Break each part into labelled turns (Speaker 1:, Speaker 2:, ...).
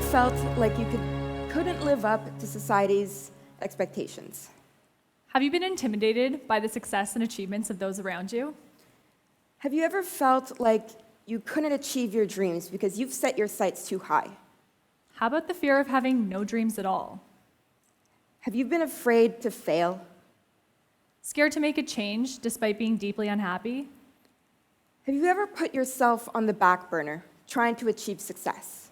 Speaker 1: felt like you couldn't live up to society's expectations?
Speaker 2: Have you been intimidated by the success and achievements of those around you?
Speaker 1: Have you ever felt like you couldn't achieve your dreams because you've set your sights too high?
Speaker 2: How about the fear of having no dreams at all?
Speaker 1: Have you been afraid to fail?
Speaker 2: Scared to make a change despite being deeply unhappy?
Speaker 1: Have you ever put yourself on the back burner trying to achieve success?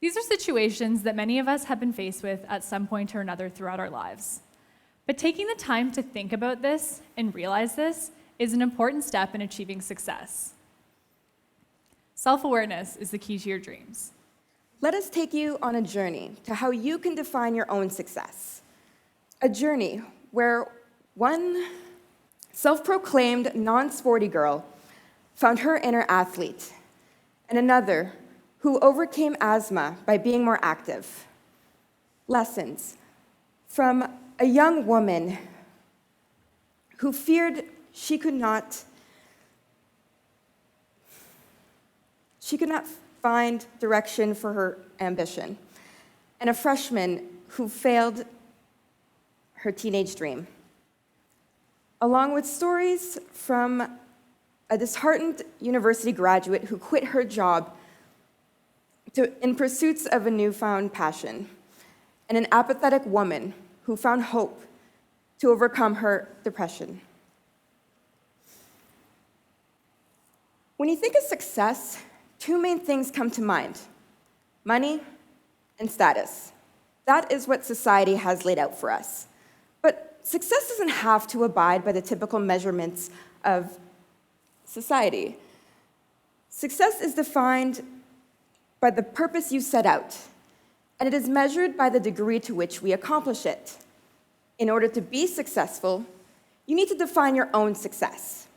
Speaker 2: These are situations that many of us have been faced with at some point or another throughout our lives. But taking the time to think about this and realize this is an important step in achieving success. Self-awareness is the key to your dreams.
Speaker 1: Let us take you on a journey to how you can define your own success. A journey where one self-proclaimed non-sporty girl found her inner athlete, and another who overcame asthma by being more active. Lessons from a young woman who feared she could not find direction for her ambition, and a freshman who failed her teenage dream, along with stories from a disheartened university graduate who quit her job in pursuits of a newfound passion, and an apathetic woman who found hope to overcome her depression. When you think of success, two main things come to mind: money and status. That is what society has laid out for us. But success doesn't have to abide by the typical measurements of society. Success is defined by the purpose you set out, and it is measured by the degree to which we accomplish it. In order to be successful, you need to define your own success.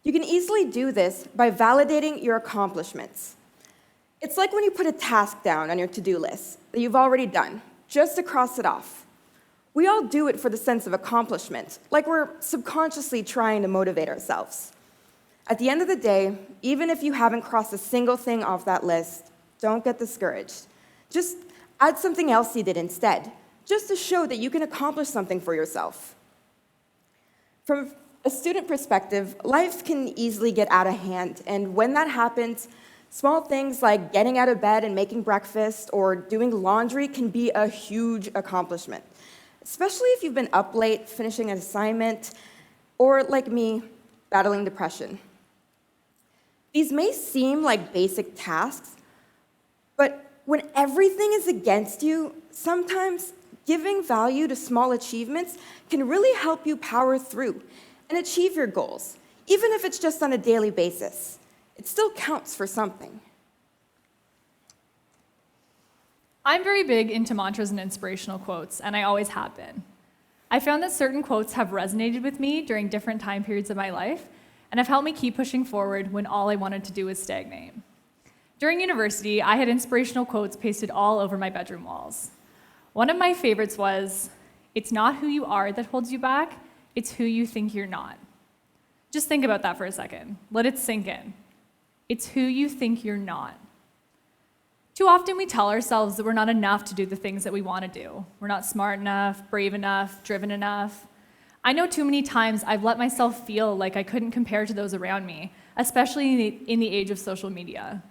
Speaker 1: You can easily do this by validating your accomplishments. It's like when you put a task down on your to-do list that you've already done, just to cross it off. We all do it for the sense of accomplishment, like we're subconsciously trying to motivate ourselves. At the end of the day, even if you haven't crossed a single thing off that list, don't get discouraged. Just add something else you did instead, just to show that you can accomplish something for yourself. From a student perspective, life can easily get out of hand, and when that happens, small things like getting out of bed and making breakfast or doing laundry can be a huge accomplishment, especially if you've been up late finishing an assignment, or like me, battling depression. These may seem like basic tasks, but when everything is against you, sometimes giving value to small achievements can really help you power through and achieve your goals, even if it's just on a daily basis. It still counts for something.
Speaker 2: I'm very big into mantras and inspirational quotes, and I always have been. I found that certain quotes have resonated with me during different time periods of my life, and have helped me keep pushing forward when all I wanted to do was stagnate. During university, I had inspirational quotes pasted all over my bedroom walls. One of my favorites was, "It's not who you are that holds you back, it's who you think you're not." Just think about that for a second. Let it sink in. It's who you think you're not. Too often we tell ourselves that we're not enough to do the things that we want to do. We're not smart enough, brave enough, driven enough. I know too many times I've let myself feel like I couldn't compare to those around me, especially in the age of social media.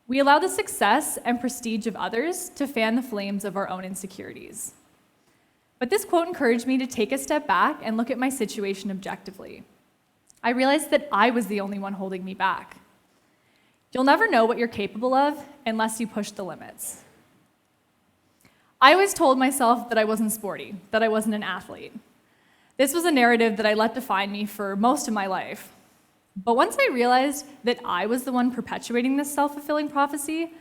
Speaker 2: We allow the success and prestige of others to fan the flames of our own insecurities. But this quote encouraged me to take a step back and look at my situation objectively. I realized that I was the only one holding me back. You'll never know what you're capable of unless you push the limits. I always told myself that I wasn't sporty, that I wasn't an athlete. This was a narrative that I let define me for most of my life. But once I realized that I was the one perpetuating this self-fulfilling prophecy,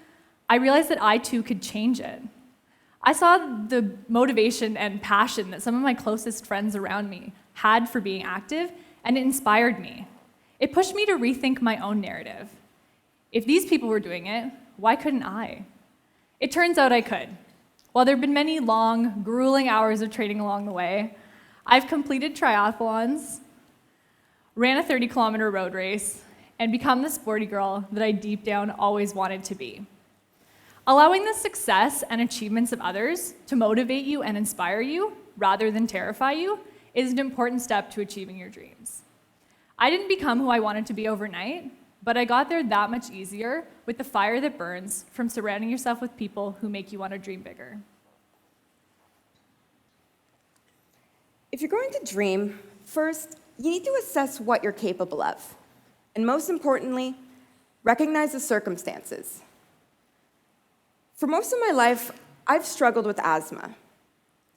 Speaker 2: I realized that I too could change it. I saw the motivation and passion that some of my closest friends around me had for being active, and it inspired me. It pushed me to rethink my own narrative. If these people were doing it, why couldn't I? It turns out I could. While there have been many long, grueling hours of training along the way, I've completed triathlons, ran a 30-kilometer road race, and become the sporty girl that I deep down always wanted to be. Allowing the success and achievements of others to motivate you and inspire you rather than terrify you is an important step to achieving your dreams. I didn't become who I wanted to be overnight, but I got there that much easier with the fire that burns from surrounding yourself with people who make you want to dream bigger.
Speaker 1: If you're going to dream, first, you need to assess what you're capable of. And most importantly, recognize the circumstances. For most of my life, I've struggled with asthma.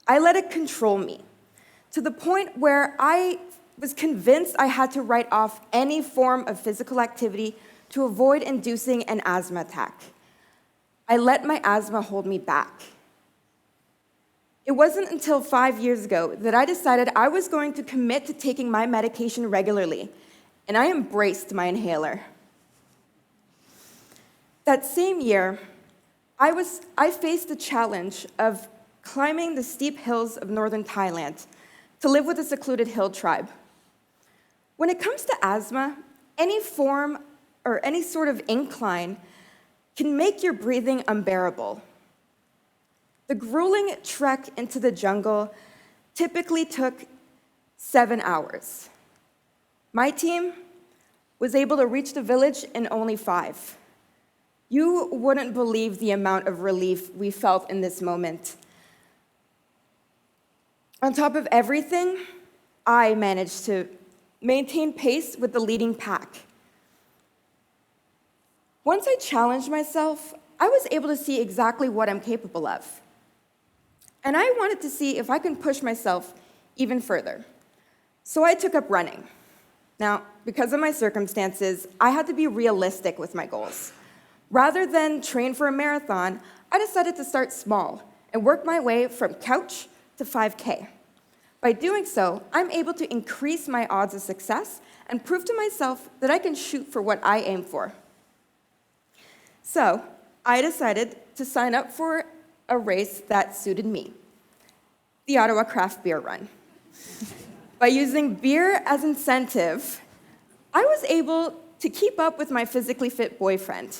Speaker 1: I let it control me, to the point where I was convinced I had to write off any form of physical activity to avoid inducing an asthma attack. I let my asthma hold me back. It wasn't until 5 years ago that I decided I was going to commit to taking my medication regularly, and I embraced my inhaler. That same year, I faced the challenge of climbing the steep hills of northern Thailand to live with a secluded hill tribe. When it comes to asthma, any form or any sort of incline can make your breathing unbearable. The grueling trek into the jungle typically took 7 hours. My team was able to reach the village in only 5. You wouldn't believe the amount of relief we felt in this moment. On top of everything, I managed to maintain pace with the leading pack. Once I challenged myself, I was able to see exactly what I'm capable of. And I wanted to see if I can push myself even further. So I took up running. Now, because of my circumstances, I had to be realistic with my goals. Rather than train for a marathon, I decided to start small and work my way from couch to 5K. By doing so, I'm able to increase my odds of success and prove to myself that I can shoot for what I aim for. So, I decided to sign up for a race that suited me, the Ottawa Craft Beer Run. By using beer as incentive, I was able to keep up with my physically fit boyfriend,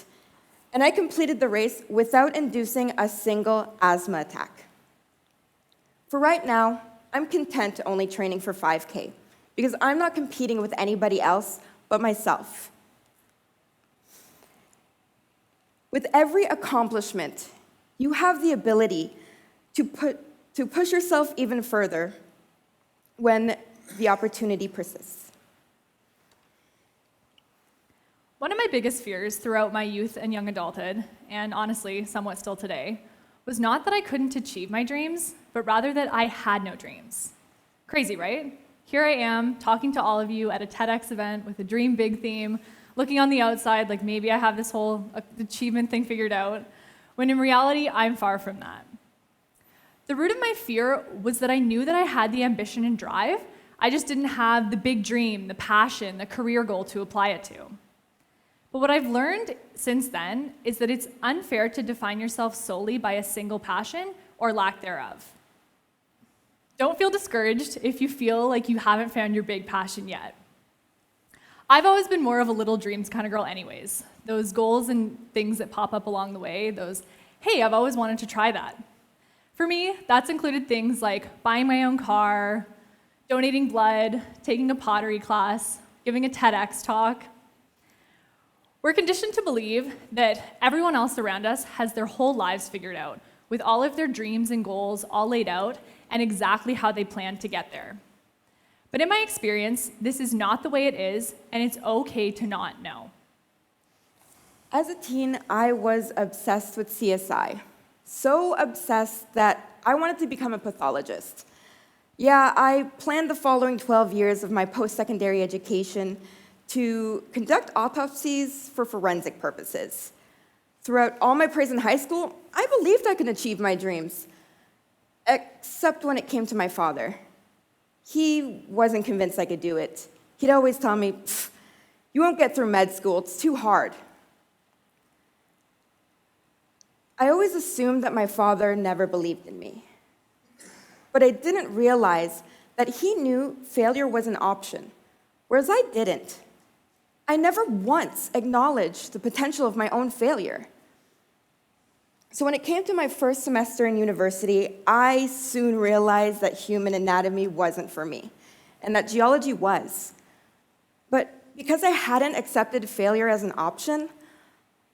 Speaker 1: and I completed the race without inducing a single asthma attack. For right now, I'm content only training for 5K because I'm not competing with anybody else but myself. With every accomplishment, you have the ability to push yourself even further when the opportunity persists.
Speaker 2: One of my biggest fears throughout my youth and young adulthood, and honestly, somewhat still today, was not that I couldn't achieve my dreams, but rather that I had no dreams. Crazy, right? Here I am, talking to all of you at a TEDx event with a dream big theme, looking on the outside like maybe I have this whole achievement thing figured out, when in reality, I'm far from that. The root of my fear was that I knew that I had the ambition and drive, I just didn't have the big dream, the passion, the career goal to apply it to. But what I've learned since then is that it's unfair to define yourself solely by a single passion or lack thereof. Don't feel discouraged if you feel like you haven't found your big passion yet. I've always been more of a little dreams kind of girl anyways. Those goals and things that pop up along the way, those, hey, I've always wanted to try that. For me, that's included things like buying my own car, donating blood, taking a pottery class, giving a TEDx talk. We're conditioned to believe that everyone else around us has their whole lives figured out, with all of their dreams and goals all laid out and exactly how they plan to get there. But in my experience, this is not the way it is, and it's okay to not know.
Speaker 1: As a teen, I was obsessed with CSI. So obsessed that I wanted to become a pathologist. Yeah, I planned the following 12 years of my post-secondary education to conduct autopsies for forensic purposes. Throughout all my praise in high school, I believed I could achieve my dreams, except when it came to my father. He wasn't convinced I could do it. He'd always tell me, "You won't get through med school, it's too hard." I always assumed that my father never believed in me. But I didn't realize that he knew failure was an option, whereas I didn't. I never once acknowledged the potential of my own failure. So when it came to my first semester in university, I soon realized that human anatomy wasn't for me, and that geology was. But because I hadn't accepted failure as an option,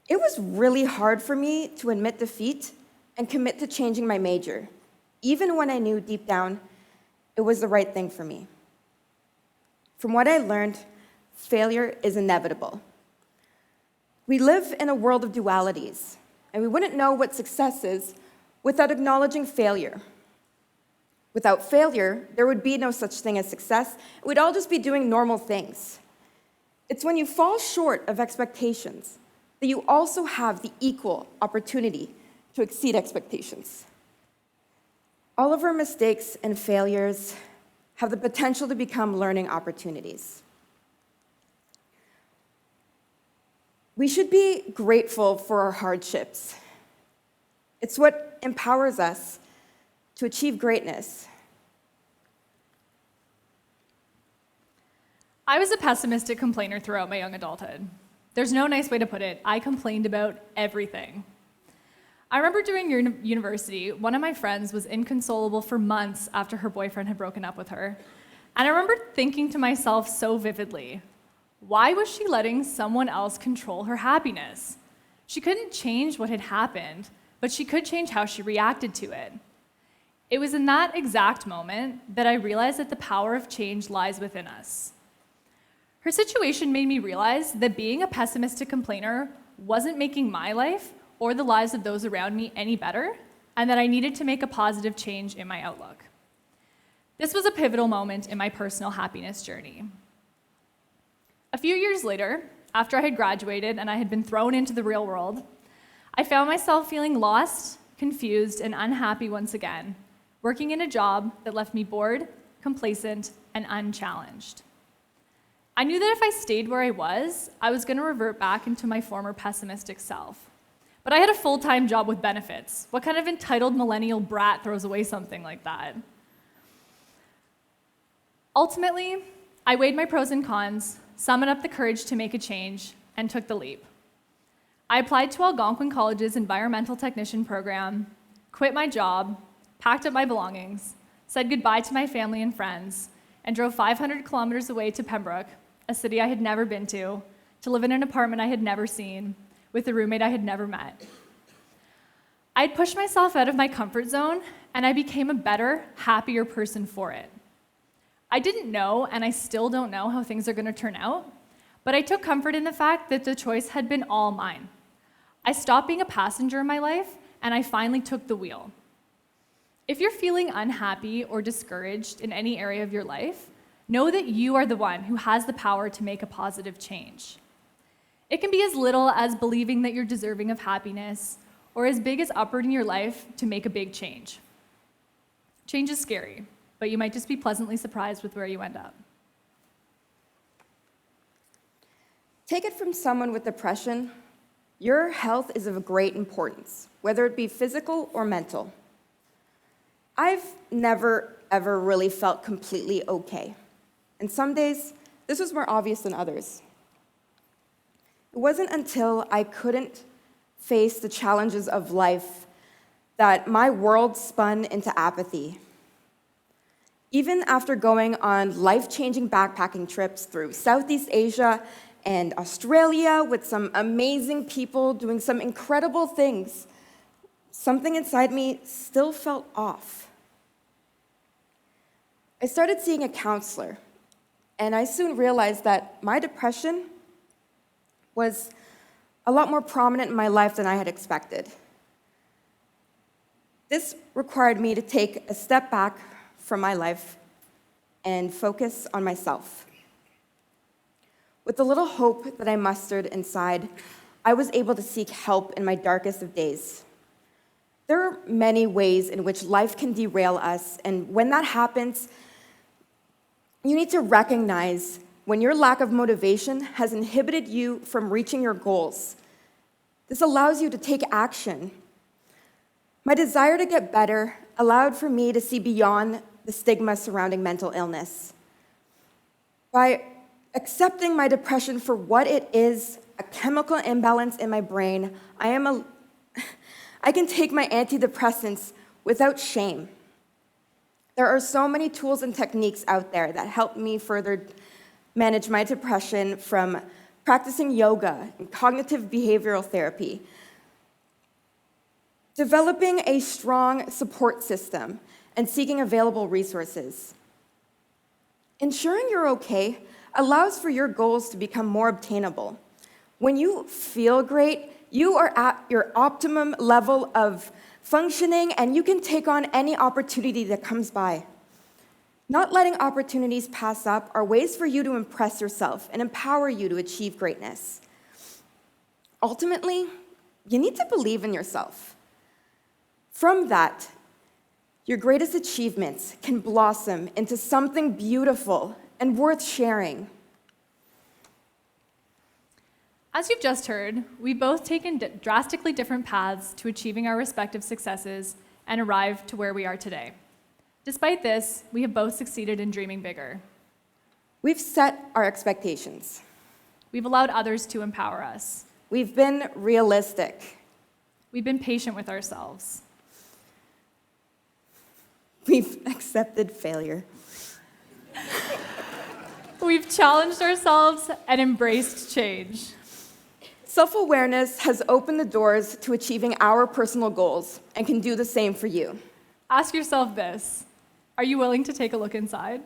Speaker 1: it was really hard for me to admit defeat and commit to changing my major, even when I knew deep down it was the right thing for me. From what I learned, failure is inevitable. We live in a world of dualities, and we wouldn't know what success is without acknowledging failure. Without failure, there would be no such thing as success. We'd all just be doing normal things. It's when you fall short of expectations that you also have the equal opportunity to exceed expectations. All of our mistakes and failures have the potential to become learning opportunities. We should be grateful for our hardships. It's what empowers us to achieve greatness.
Speaker 2: I was a pessimistic complainer throughout my young adulthood. There's no nice way to put it. I complained about everything. I remember during university, one of my friends was inconsolable for months after her boyfriend had broken up with her. And I remember thinking to myself so vividly, why was she letting someone else control her happiness? She couldn't change what had happened, but she could change how she reacted to it. It was in that exact moment that I realized that the power of change lies within us. Her situation made me realize that being a pessimistic complainer wasn't making my life or the lives of those around me any better, and that I needed to make a positive change in my outlook. This was a pivotal moment in my personal happiness journey. A few years later, after I had graduated and I had been thrown into the real world, I found myself feeling lost, confused, and unhappy once again, working in a job that left me bored, complacent, and unchallenged. I knew that if I stayed where I was going to revert back into my former pessimistic self. But I had a full-time job with benefits. What kind of entitled millennial brat throws away something like that? Ultimately, I weighed my pros and cons, summoned up the courage to make a change, and took the leap. I applied to Algonquin College's environmental technician program, quit my job, packed up my belongings, said goodbye to my family and friends, and drove 500 kilometers away to Pembroke, a city I had never been to live in an apartment I had never seen, with a roommate I had never met. I had pushed myself out of my comfort zone, and I became a better, happier person for it. I didn't know, and I still don't know how things are going to turn out, but I took comfort in the fact that the choice had been all mine. I stopped being a passenger in my life, and I finally took the wheel. If you're feeling unhappy or discouraged in any area of your life, know that you are the one who has the power to make a positive change. It can be as little as believing that you're deserving of happiness, or as big as uprooting your life to make a big change. Change is scary, but you might just be pleasantly surprised with where you end up.
Speaker 1: Take it from someone with depression, your health is of great importance, whether it be physical or mental. I've never, ever really felt completely okay. And some days, this was more obvious than others. It wasn't until I couldn't face the challenges of life that my world spun into apathy. Even after going on life-changing backpacking trips through Southeast Asia and Australia with some amazing people doing some incredible things, something inside me still felt off. I started seeing a counselor, and I soon realized that my depression was a lot more prominent in my life than I had expected. This required me to take a step back from my life and focus on myself. With the little hope that I mustered inside, I was able to seek help in my darkest of days. There are many ways in which life can derail us, and when that happens, you need to recognize when your lack of motivation has inhibited you from reaching your goals. This allows you to take action. My desire to get better allowed for me to see beyond the stigma surrounding mental illness. By accepting my depression for what it is, a chemical imbalance in my brain, I I can take my antidepressants without shame. There are so many tools and techniques out there that help me further manage my depression, from practicing yoga and cognitive behavioral therapy, developing a strong support system, and seeking available resources. Ensuring you're okay allows for your goals to become more obtainable. When you feel great, you are at your optimum level of functioning, and you can take on any opportunity that comes by. Not letting opportunities pass up are ways for you to impress yourself and empower you to achieve greatness. Ultimately, you need to believe in yourself. From that, your greatest achievements can blossom into something beautiful and worth sharing.
Speaker 2: As you've just heard, we've both taken drastically different paths to achieving our respective successes and arrived to where we are today. Despite this, we have both succeeded in dreaming bigger.
Speaker 1: We've set our expectations.
Speaker 2: We've allowed others to empower us.
Speaker 1: We've been realistic.
Speaker 2: We've been patient with ourselves.
Speaker 1: We've accepted failure.
Speaker 2: We've challenged ourselves and embraced change.
Speaker 1: Self-awareness has opened the doors to achieving our personal goals and can do the same for you.
Speaker 2: Ask yourself this: are you willing to take a look inside?